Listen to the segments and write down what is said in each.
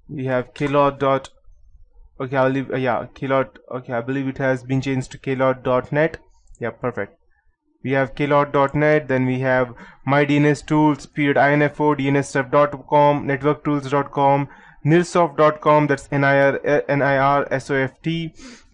We have kilot dot. Okay, I'll leave. Yeah, kilot. Okay, I believe it has been changed to kilot.net. Yeah, perfect. We have kilot.net. Then we have my DNS tools, period info, dnsstuff.com, networktools.com, nirsoft.com. That's nirsoft,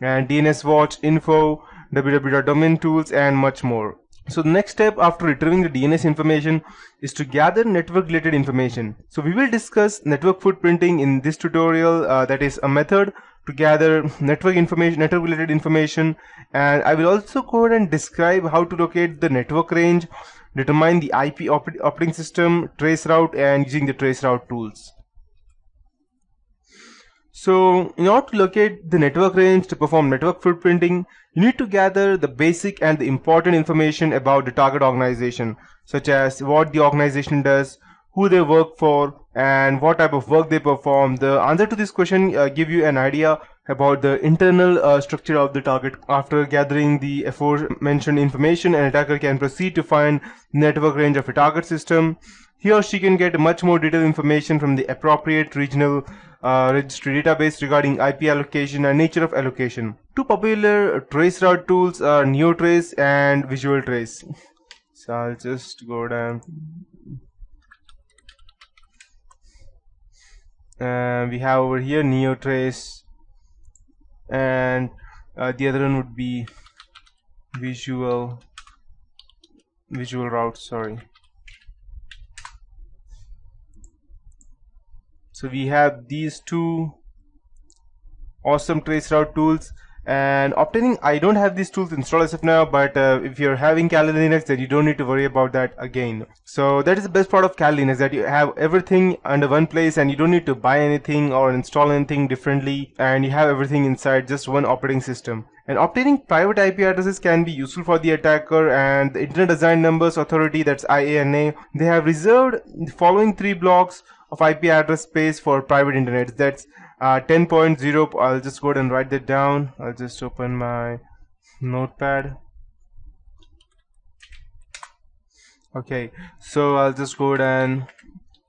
and DNS watch info, www.domaintools, and much more. So the next step after retrieving the DNS information is to gather network related information. So we will discuss network footprinting in this tutorial, that is a method to gather network related information, and I will also go ahead and describe how to locate the network range, determine the IP operating system, trace route, and using the trace route tools. So in order to locate the network range to perform network footprinting, you need to gather the basic and the important information about the target organization, such as what the organization does, who they work for, and what type of work they perform. The answer to this question give you an idea about the internal structure of the target. After gathering the aforementioned information, an attacker can proceed to find the network range of a target system. He or she can get much more detailed information from the appropriate regional registry database regarding IP allocation and nature of allocation. Two popular trace route tools are NeoTrace and Visual Trace. So I'll just go down. We have over here NeoTrace, and the other one would be Visual Route. Sorry. So we have these two awesome trace route tools, and obtaining, I don't have these tools installed as of now, but if you're having Kali Linux, then you don't need to worry about that again. So that is the best part of Kali Linux, that you have everything under one place and you don't need to buy anything or install anything differently, and you have everything inside just one operating system. And obtaining private IP addresses can be useful for the attacker, and the Internet Assigned Numbers Authority, that's IANA, they have reserved the following 3 blocks of IP address space for private internet. That's 10.0. I'll just go ahead and write that down. I'll just open my notepad. Okay, so I'll just go ahead and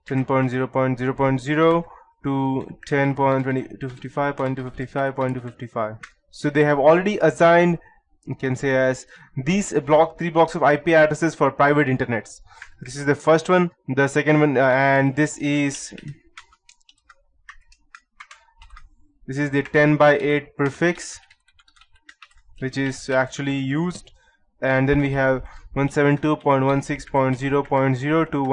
10.0.0.0 to 10.20.255.255.255. So they have already assigned, you can say, as these 3 blocks of IP addresses for private internets. This is the first one, the second one, and this is the 10 by 8 prefix, which is actually used. And then we have 172.16.0.0 to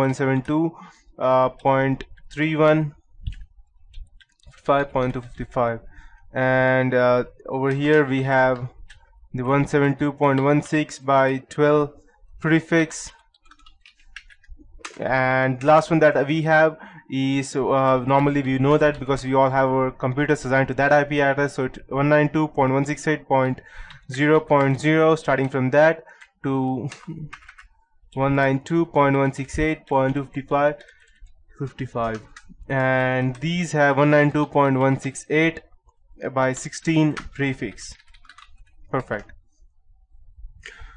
172.31.5.255, and over here we have the 172.16 by 12 prefix. And the last one that we have is normally we know that because we all have our computers assigned to that IP address, so 192.168.0.0, starting from that to 192.168.255, and these have 192.168 by 16 prefix. Perfect.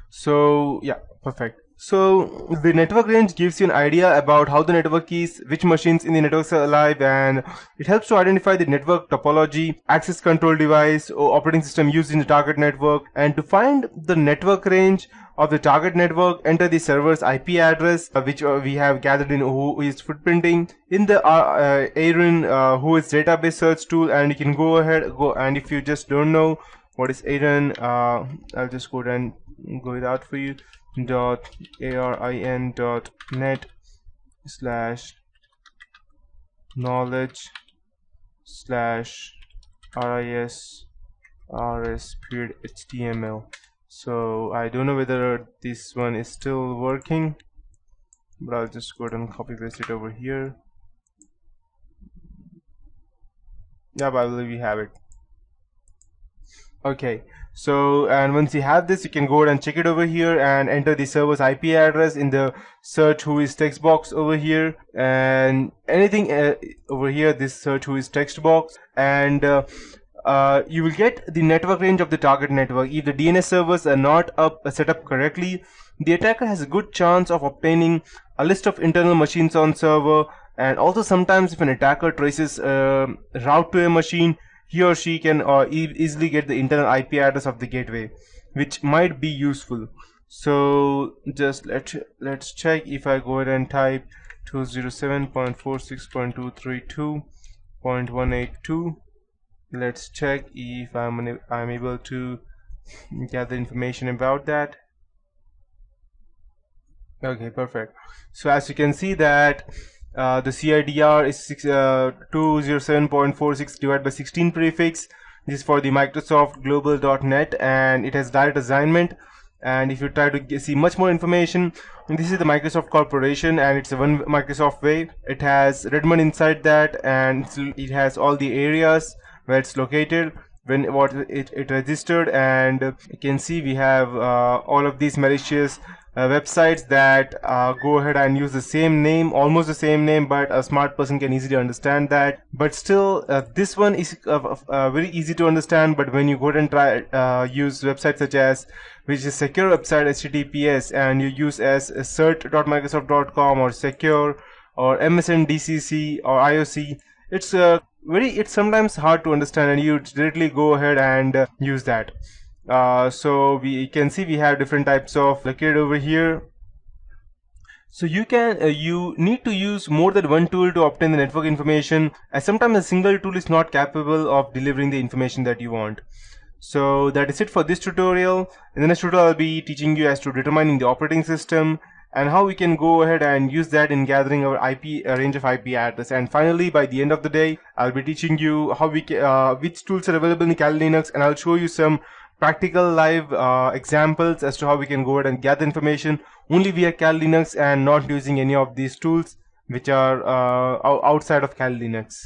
So yeah, perfect. So the network range gives you an idea about how the network is, which machines in the networks are alive, and it helps to identify the network topology, access control device or operating system used in the target network. And to find the network range of the target network, enter the server's IP address, which we have gathered in who is footprinting in the ARIN who is database search tool. And you can go ahead, and if you just don't know what is ARIN, I'll just go ahead and go it out for you. .arin.net/knowledge/ris/rs.html. So I don't know whether this one is still working, but I'll just go ahead and copy paste it over here. Yeah, but I believe we have it. Okay, so and once you have this, you can go ahead and check it over here and enter the server's IP address in the search who is text box over here, and anything over here, this search who is text box, and you will get the network range of the target network. If the DNS servers are not set up correctly, the attacker has a good chance of obtaining a list of internal machines on server And also sometimes if an attacker traces a route to a machine, he or she can easily get the internal IP address of the gateway, which might be useful. So just let's check. If I go ahead and type 207.46.232.182, let's check if I'm able to gather information about that. Okay, perfect. So as you can see that the CIDR is 207.46 divided by 16 prefix. This is for the Microsoft Global.net, and it has direct assignment. And if you try to see much more information, this is the Microsoft Corporation, and it's a one Microsoft way. It has Redmond inside that, and it has all the areas where it's located, when it registered, and you can see we have all of these malicious websites that go ahead and use the same name, almost the same name, but a smart person can easily understand that. But still, this one is very easy to understand. But when you go ahead and try use websites such as, which is secure website HTTPS, and you use as cert.microsoft.com or secure or MSNDCC or IOC, it's sometimes hard to understand, and you directly go ahead and use that. So we can see we have different types of located over here. So you need to use more than one tool to obtain the network information, as sometimes a single tool is not capable of delivering the information that you want. So that is it for this tutorial. In the next tutorial, I'll be teaching you as to determining the operating system and how we can go ahead and use that in gathering our range of IP address. And finally, by the end of the day, I'll be teaching you how which tools are available in Kali Linux, and I'll show you some practical live examples as to how we can go ahead and gather information only via Kali Linux and not using any of these tools which are outside of Kali Linux.